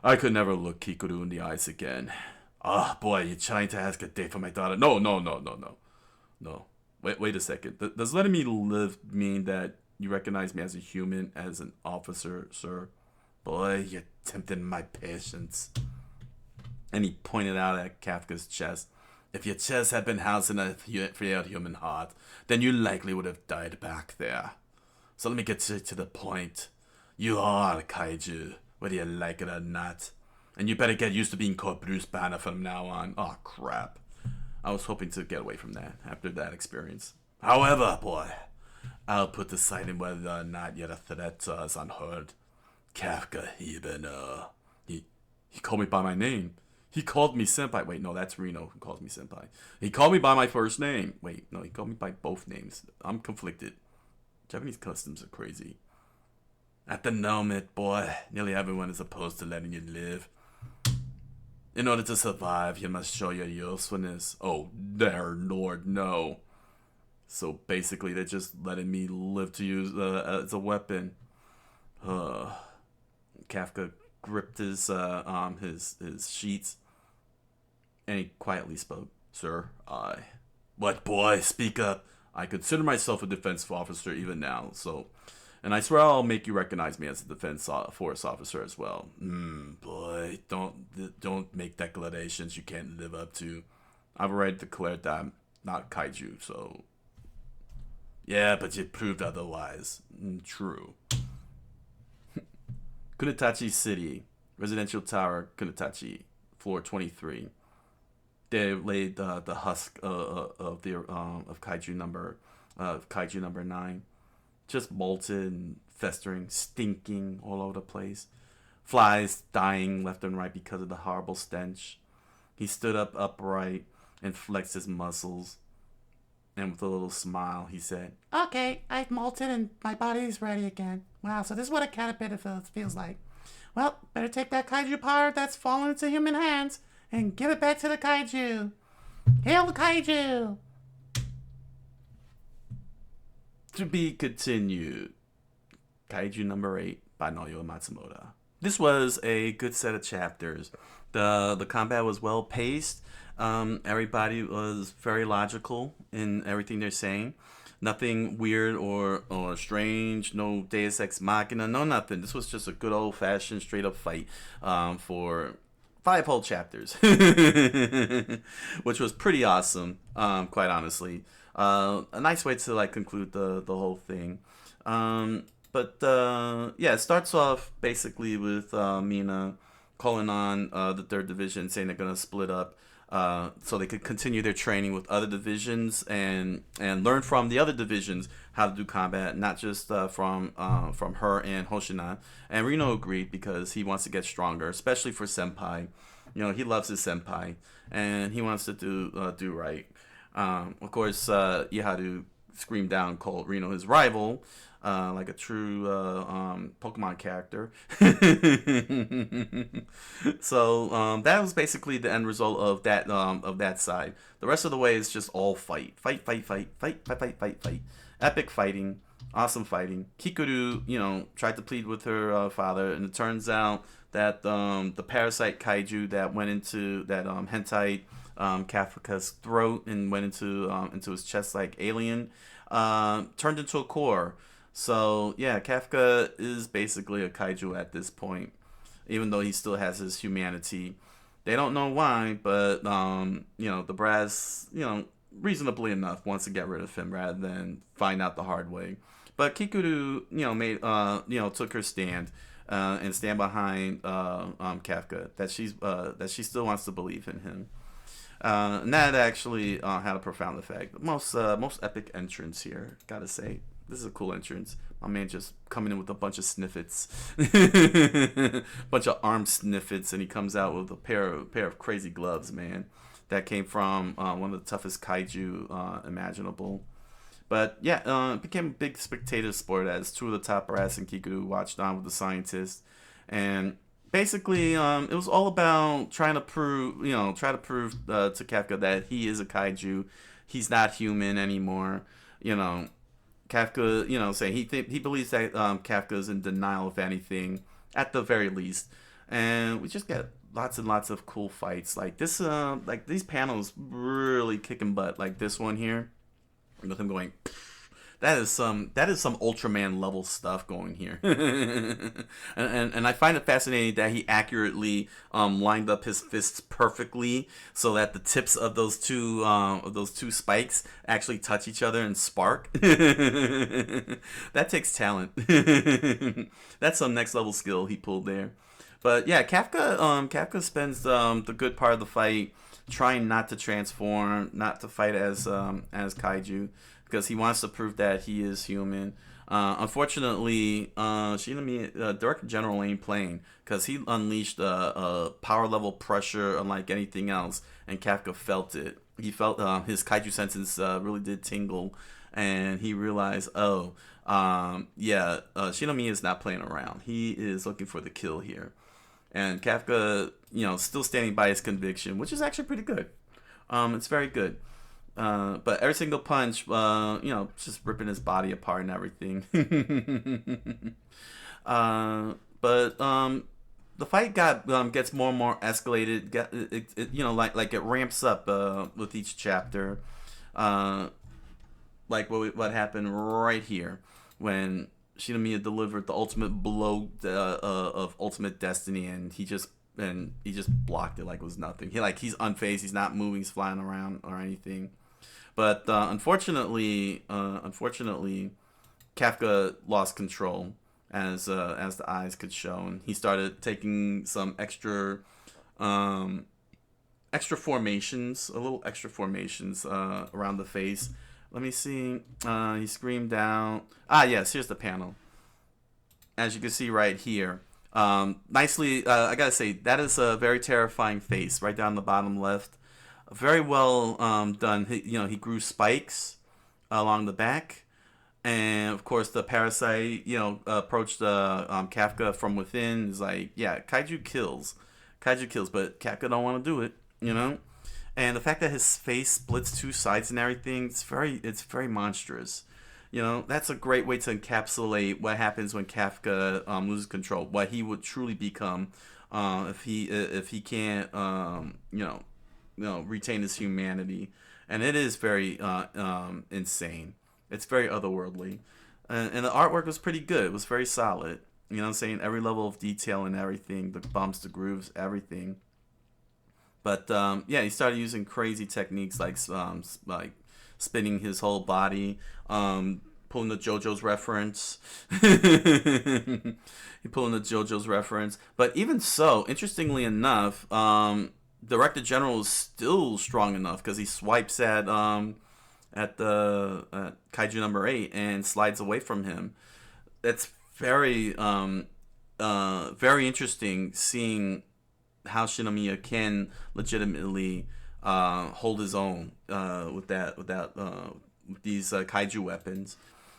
I could never look Kikuru in the eyes again." "Oh, boy, you're trying to ask a date for my daughter." No. Wait a second. Does letting me live mean that You recognize me as a human, as an officer, sir? Boy, you're tempting my patience. And he pointed out at Kafka's chest. If your chest had been housing a real human heart, then you likely would have died back there. So let me get to the point. You are a kaiju, whether you like it or not. And you better get used to being called Bruce Banner from now on. Oh, crap. I was hoping to get away from that after that experience. However, boy, I'll put deciding whether or not you're a threat to us unheard. Kafka even, he called me by my name. He called me senpai. Wait, no, that's Reno who calls me senpai. He called me by my first name. Wait, no, he called me by both names. I'm conflicted. Japanese customs are crazy. At the moment, boy, nearly everyone is opposed to letting you live. In order to survive, you must show your usefulness. Oh, there, Lord, no. So basically, they're just letting me live to use as a weapon. Kafka gripped his sheets, and he quietly spoke. Sir, What, boy? Speak up. I consider myself a defense officer even now, so... And I swear I'll make you recognize me as a defense force officer as well. Boy, don't make declarations you can't live up to. I've already declared that I'm not kaiju, so... Yeah, but you proved otherwise. True. Kunitachi City, residential tower, Kunitachi, floor 23. They laid the husk of kaiju number 9, just molted and festering, stinking all over the place. Flies dying left and right because of the horrible stench. He stood up upright and flexed his muscles. And with a little smile, he said, Okay, I've molted and my body's ready again. Wow, so this is what a caterpillar feels like. Well, better take that kaiju power that's fallen into human hands and give it back to the kaiju. Hail the kaiju! To be continued. Kaiju number 8 by Naoya Matsumoto. This was a good set of chapters. The combat was well paced. Everybody was very logical in everything they're saying. Nothing weird or strange. No Deus Ex Machina. No nothing. This was just a good old fashioned straight up fight for 5 whole chapters, which was pretty awesome. Quite honestly, a nice way to like conclude the whole thing. But it starts off basically with Mina calling on the 3rd Division, saying they're gonna split up. So they could continue their training with other divisions and learn from the other divisions how to do combat, not just from her and Hoshina. And Reno agreed because he wants to get stronger, especially for senpai. You know, he loves his senpai and he wants to do right. Of course, Iharu screamed down, called Reno his rival. Like a true Pokemon character. So that was basically the end result of that side. The rest of the way is just all fight. Epic fighting, awesome fighting. Kikuru, tried to plead with her father, and it turns out that the parasite kaiju that went into that hentai Kafka's throat and went into his chest like alien turned into a core. So, yeah, Kafka is basically a kaiju at this point, even though he still has his humanity. They don't know why, but, the brass, reasonably enough wants to get rid of him rather than find out the hard way. But Kikuru, took her stand and stand behind Kafka, that she still wants to believe in him. And that actually had a profound effect. Most epic entrance here, gotta say. This is a cool entrance. My man just coming in with a bunch of sniffets. Bunch of armed sniffets, and he comes out with a pair of crazy gloves, man. That came from one of the toughest kaiju imaginable. But yeah, it became a big spectator sport as 2 of the top brass and Kikuru watched on with the scientists. And basically, it was all about trying to prove to Kafka that he is a kaiju. He's not human anymore. Kafka, saying he believes that Kafka's in denial of anything, at the very least. And we just get lots and lots of cool fights. Like this, these panels really kicking butt. Like this one here, with him going, that is some Ultraman level stuff going here. and I find it fascinating that he accurately lined up his fists perfectly so that the tips of those two spikes actually touch each other and spark. That takes talent. That's some next level skill he pulled there. But yeah, Kafka spends the good part of the fight trying not to transform, not to fight as Kaiju, because he wants to prove that he is human. Unfortunately, Director General ain't playing, because he unleashed a power level pressure unlike anything else, and Kafka felt it. He felt his Kaiju senses really did tingle, and he realized, Shinomiya is not playing around. He is looking for the kill here. And Kafka, still standing by his conviction, which is actually pretty good. It's very good. But every single punch, just ripping his body apart and everything. The fight gets more and more escalated. It ramps up with each chapter. Like what happened right here when Shinomiya delivered the ultimate blow of ultimate destiny, and he just blocked it like it was nothing. He's unfazed, he's not moving, he's flying around or anything. But unfortunately, Kafka lost control as the eyes could show, and he started taking some extra formations, around the face. Let me see. He screamed out. Yes, here's the panel. As you can see right here. Nicely, I gotta say, that is a very terrifying face right down the bottom left. Very well done. He grew spikes along the back. And, of course, the parasite, approached Kafka from within. Is like, yeah, Kaiju kills. But Kafka don't want to do it, And the fact that his face splits two sides and everything, it's very monstrous. That's a great way to encapsulate what happens when Kafka loses control, what he would truly become if he can't retain his humanity. And it is very insane. It's very otherworldly. And the artwork was pretty good. It was very solid. You know what I'm saying? Every level of detail and everything, the bumps, the grooves, everything. But he started using crazy techniques like spinning his whole body, pulling the JoJo's reference. He pulling the JoJo's reference. But even so, interestingly enough, Director General is still strong enough because he swipes at Kaiju number 8 and slides away from him. That's very very interesting seeing how Shinomiya can legitimately hold his own with these Kaiju weapons.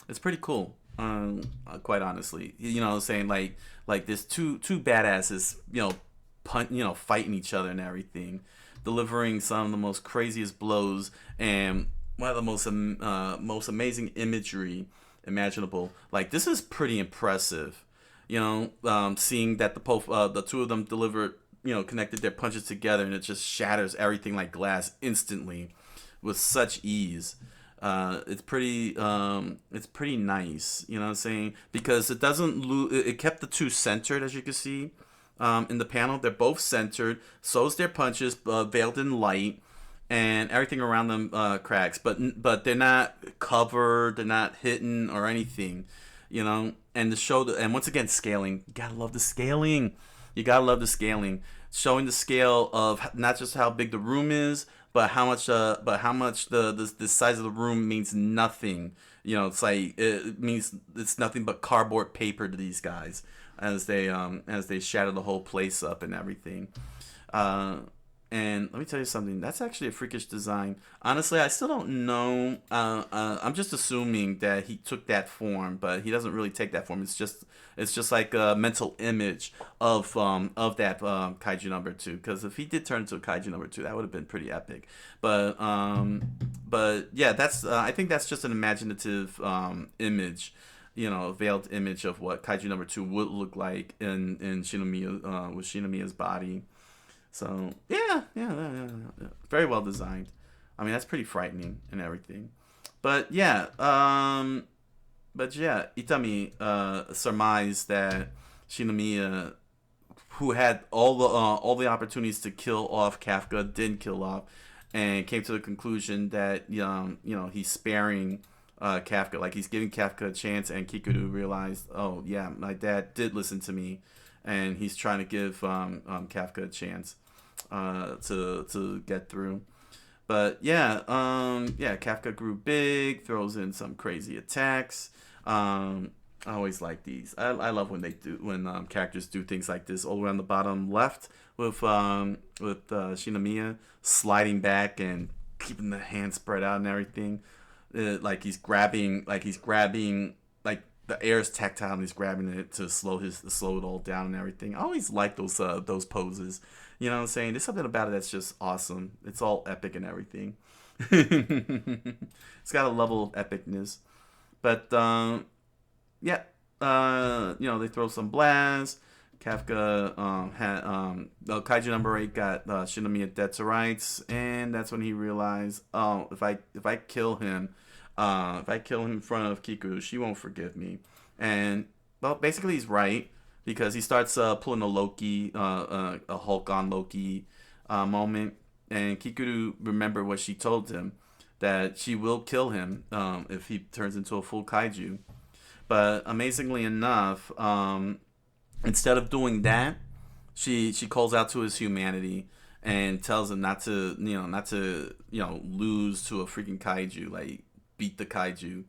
It's pretty cool, quite honestly. Saying like this two badasses, fighting each other and everything, delivering some of the most craziest blows and one of the most amazing imagery imaginable. Like, this is pretty impressive. Seeing that the two of them delivered, connected their punches together, and it just shatters everything like glass instantly with such ease. It's pretty nice, you know what I'm saying? Because it doesn't it kept the two centered, as you can see in the panel. They're both centered. So's their punches, veiled in light, and everything around them cracks. But they're not covered. They're not hidden or anything, And the show, and once again, scaling. You gotta love the scaling. Showing the scale of not just how big the room is, but how much the size of the room means nothing. It's like it means it's nothing but cardboard paper to these guys as they shatter the whole place up and everything. And let me tell you something. That's actually a freakish design. Honestly, I still don't know. I'm just assuming that he took that form, but he doesn't really take that form. It's just like a mental image of that Kaiju number 2. Because if he did turn into a Kaiju number 2, that would have been pretty epic. But yeah, that's I think that's just an imaginative image, a veiled image of what Kaiju number 2 would look like in Shinomiya with Shinomiya's body. So yeah, very well designed. I mean, that's pretty frightening and everything. But yeah, but yeah, Itami surmised that Shinomiya, who had all the opportunities to kill off Kafka, didn't kill off, and came to the conclusion that he's sparing Kafka, like he's giving Kafka a chance, and Kikudu realized, oh yeah, my dad did listen to me, and he's trying to give Kafka a chance to get through. But yeah, Kafka grew big, throws in some crazy attacks. I always like these. I love when characters do things like this. All the way on the bottom left with Shinomiya sliding back and keeping the hand spread out and everything. Like he's grabbing like the air is tactile and he's grabbing it to slow it all down and everything. I always like those poses. You know what I'm saying? There's something about it that's just awesome. It's all epic and everything. It's got a level of epicness. But yeah, they throw some blasts. Kafka had Kaiju number 8 got Shinomiya dead to rights, and that's when he realized, oh, if I kill him in front of Kiku, she won't forgive me. And well, basically he's right, because he starts pulling a Loki, a Hulk on Loki moment, and Kikudu remembered what she told him, that she will kill him if he turns into a full kaiju. But amazingly enough, instead of doing that, she calls out to his humanity and tells him not to lose to a freaking kaiju, like beat the kaiju.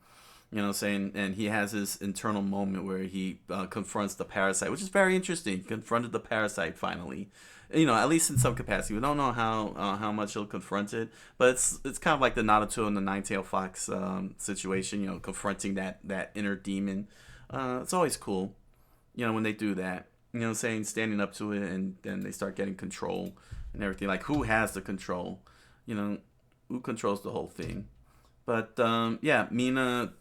You know what I'm saying? And he has this internal moment where he confronts the parasite, which is very interesting. He confronted the parasite finally. At least in some capacity. We don't know how much he'll confront it, but it's kind of like the Naruto and the Nine-Tailed Fox situation. Confronting that inner demon. It's always cool. When they do that. You know what I'm saying? Standing up to it, and then they start getting control and everything. Like, who has the control? Who controls the whole thing? But yeah, Mina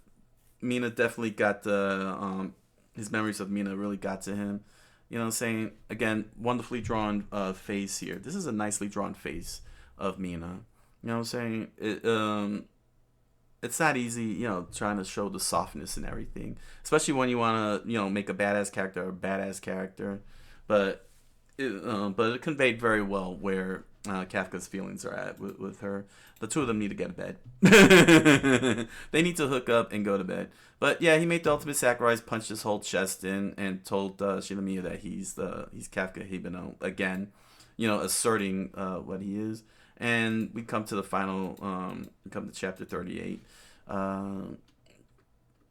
definitely got the his memories of Mina really got to him. You know what I'm saying? Again, wonderfully drawn face here. This is a nicely drawn face of Mina. You know what I'm saying? It's not easy, trying to show the softness and everything, especially when you want to, make a badass character a badass character. But it conveyed very well where Kafka's feelings are at with her. The two of them need to get to bed. They need to hook up and go to bed. But yeah, he made the ultimate sacrifice, punched his whole chest in, and told Shinomiya that he's Kafka Hibino again, asserting what he is. And we come to the final, we come to chapter 38, in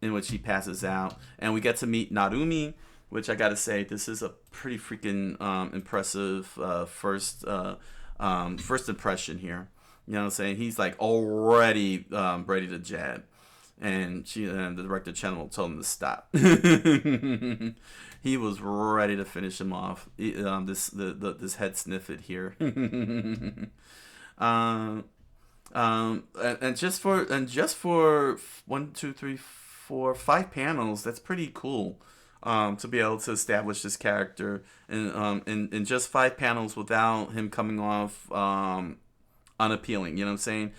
which he passes out, and we get to meet Narumi, which I gotta say, this is a pretty freaking impressive first impression here. You know what I'm saying? He's like already ready to jab, and the director channel told him to stop. He was ready to finish him off. This head sniffed here. And just for 1, 2, 3, 4, 5 panels, that's pretty cool. To be able to establish this character in just 5 panels without him coming off unappealing. You know what I'm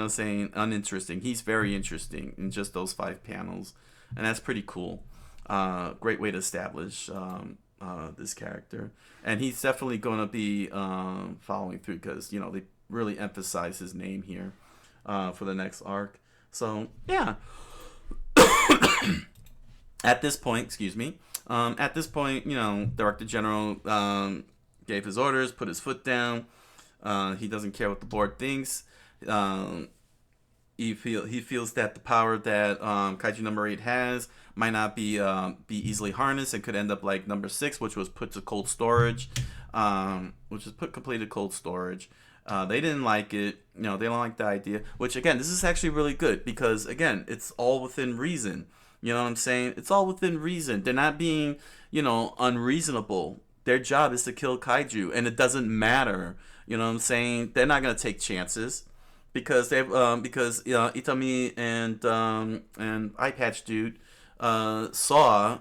saying? Uninteresting. He's very interesting in just those 5 panels, and that's pretty cool. Great way to establish this character, and he's definitely going to be following through, because they really emphasize his name here for the next arc. So yeah. At this point, Director General gave his orders, put his foot down. He doesn't care what the board thinks. He feels that the power that Kaiju number 8 has might not be easily harnessed, and could end up like number 6, which was put to cold storage, completed cold storage. They didn't like it. They don't like the idea. Which, again, this is actually really good, because, again, it's all within reason. You know what I'm saying? It's all within reason. They're not being, unreasonable. Their job is to kill kaiju, and it doesn't matter. You know what I'm saying? They're not gonna take chances, because Itami and Eye Patch Dude saw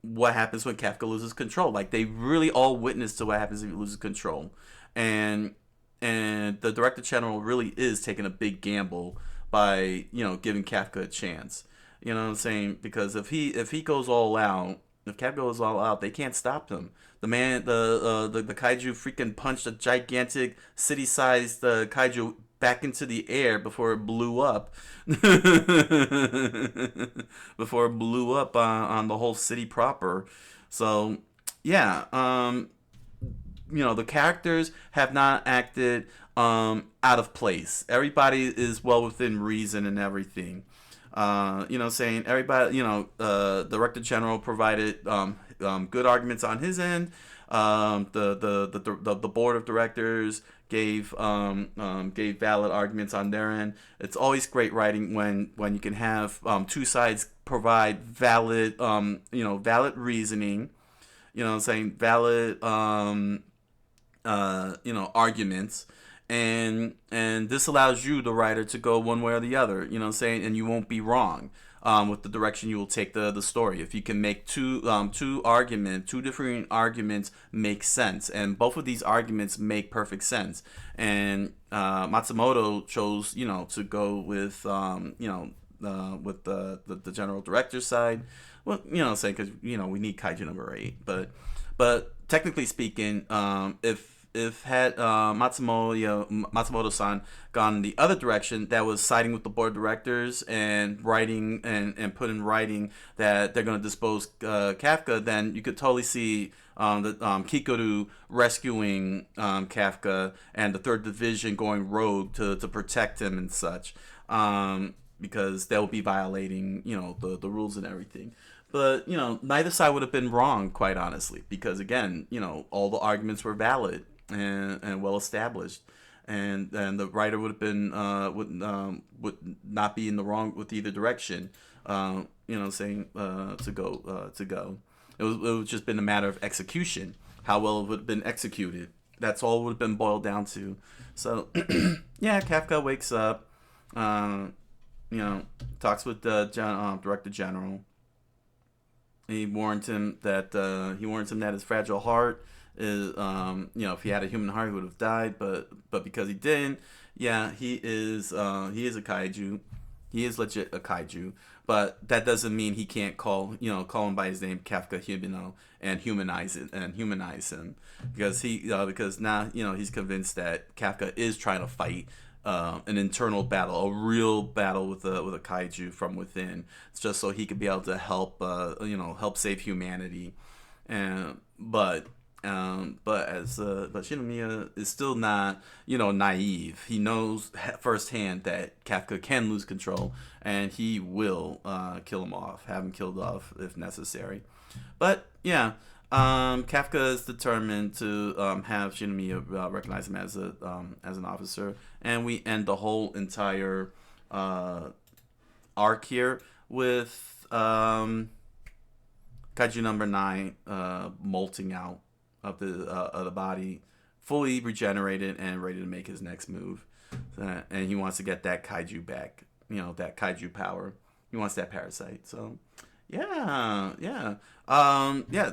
what happens when Kafka loses control. Like, they really all witnessed to what happens if he loses control, and the Director General really is taking a big gamble by giving Kafka a chance. You know what I'm saying? Because if he goes all out, if Cap goes all out, they can't stop him. The kaiju freaking punched a gigantic city-sized kaiju back into the air before it blew up. Before it blew up on the whole city proper. So yeah, the characters have not acted out of place. Everybody is well within reason and everything. Saying everybody, Director General provided good arguments on his end. The board of directors gave valid arguments on their end. It's always great writing when you can have two sides provide valid valid reasoning. Saying valid arguments, and this allows you, the writer, to go one way or the other. And you won't be wrong with the direction you will take the story. If you can make two different arguments make sense, and both of these arguments make perfect sense, and Matsumoto chose to go with with the general director's side. Well, because we need Kaiju number 8, but technically speaking, if had Matsumoto-san gone the other direction, that was siding with the board of directors and writing and put in writing that they're going to dispose Kafka, then you could totally see the Kikoru rescuing Kafka and the Third Division going rogue to protect him and such, because they'll be violating the rules and everything. But neither side would have been wrong, quite honestly, because again, all the arguments were valid and well established, and the writer would have been would not be in the wrong with either direction. Saying to go. It would just been a matter of execution, how well it would have been executed. That's all it would have been boiled down to. So yeah, Kafka wakes up, talks with the director general. He warns him that his fragile heart is, if he had a human heart, he would have died. But because he didn't, yeah, he is a kaiju. He is legit a kaiju. But that doesn't mean he can't call him by his name, Kafka Himino, and humanize him, because now he's convinced that Kafka is trying to fight an internal battle, a real battle with a kaiju from within. It's just so he could be able to help save humanity. But Shinomiya is still not naive. He knows firsthand that Kafka can lose control, and he will kill him off, have him killed off if necessary. But yeah. Kafka is determined to have Shinomiya recognize him as an officer, and we end the whole entire arc here with Kaiju number 9 molting out of the body, fully regenerated and ready to make his next move, and he wants to get that Kaiju back, that Kaiju power. He wants that parasite. So. Yeah.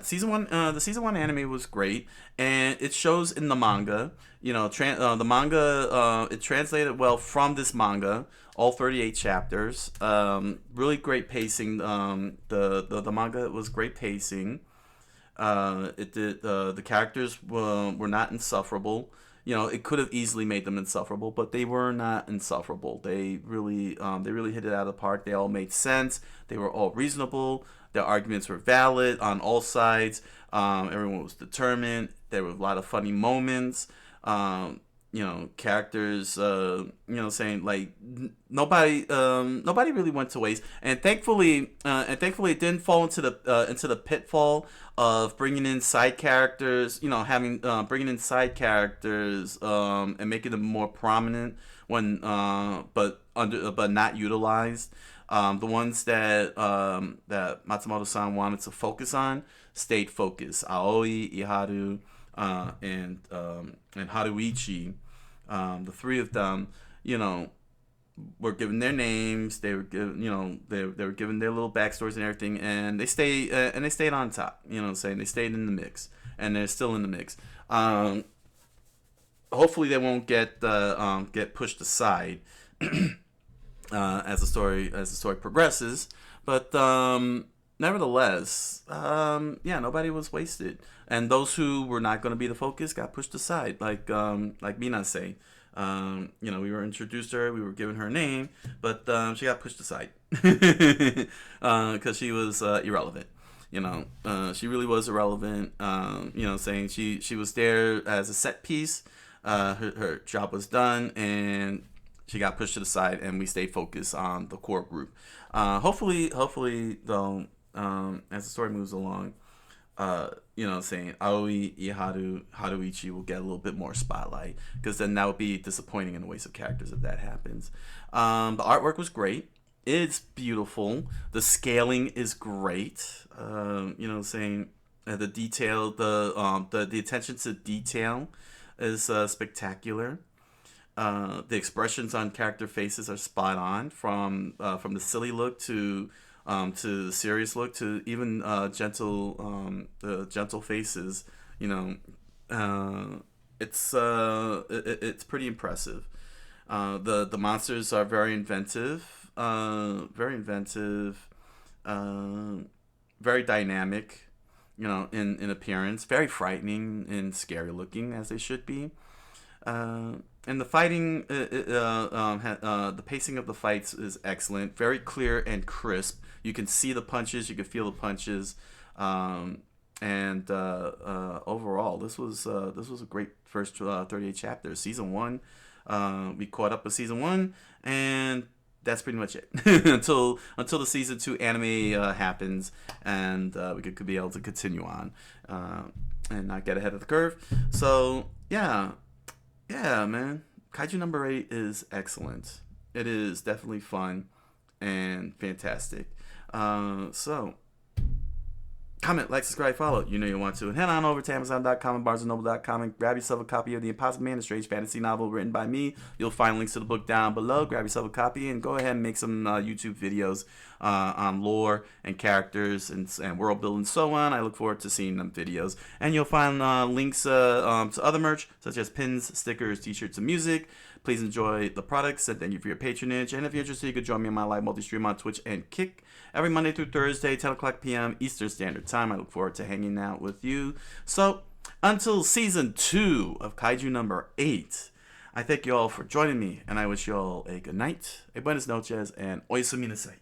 Season 1, the season 1 anime was great, and it shows in the manga. The manga, it translated well from this manga, all 38 chapters. Really great pacing. The manga was great pacing. It did. The characters were not insufferable. It could have easily made them insufferable, but they were not insufferable. They really hit it out of the park. They all made sense. They were all reasonable. Their arguments were valid on all sides. Everyone was determined. There were a lot of funny moments. Characters, saying like nobody really went to waste. And thankfully, it didn't fall into the pitfall of bringing in side characters. Bringing in side characters and making them more prominent when but not utilized. The ones that Matsumoto-san wanted to focus on stayed focused. Aoi, Iharu, and Haruichi, the three of them, were given their names. They were given, they were given their little backstories and everything, and they stayed on top. Saying they stayed in the mix, and they're still in the mix. Hopefully, they won't get pushed aside as the story progresses. But nevertheless, yeah, nobody was wasted, and those who were not going to be the focus got pushed aside, like Mina say. You know, we were introduced to her, we were giving her a name, but she got pushed aside because she was irrelevant. You know, she really was irrelevant. You know, saying she was there as a set piece. Her job was done, and she got pushed to the side, and we stayed focused on the core group. Hopefully, though, as the story moves along, you know, saying Aoi, Iharu, Haruichi will get a little bit more spotlight, because then that would be disappointing in the waste of characters if that happens. The artwork was great. It's beautiful. The scaling is great. You know, saying the detail, the attention to detail is spectacular. The expressions on character faces are spot on, from the silly look to the serious look to even the gentle faces. You know, it's pretty impressive. The monsters are very inventive. Very dynamic, you know, in appearance, very frightening and scary looking, as they should be. And the fighting, the pacing of the fights is excellent, very clear and crisp. You can see the punches, you can feel the punches, and overall, this was a great first 38 chapters. Season 1, we caught up with season 1, and that's pretty much it until the season 2 anime happens, and we could be able to continue on and not get ahead of the curve. So yeah, man, Kaiju number 8 is excellent. It is definitely fun and fantastic. So comment, like, subscribe, follow. You know you want to. And head on over to Amazon.com and BarnesandNoble.com and grab yourself a copy of The Impossible Man, a strange fantasy novel written by me. You'll find links to the book down below. Grab yourself a copy and go ahead and make some YouTube videos on lore and characters and world building and so on. I look forward to seeing them videos. And you'll find links to other merch, such as pins, stickers, t-shirts, and music. Please enjoy the products, and thank you for your patronage. And if you're interested, you could join me on my live multi-stream on Twitch and Kick every Monday through Thursday, 10 o'clock p.m. Eastern Standard Time. I look forward to hanging out with you. So, until season 2 of Kaiju number 8, I thank you all for joining me, and I wish you all a good night, a buenas noches, and oyasu minasai.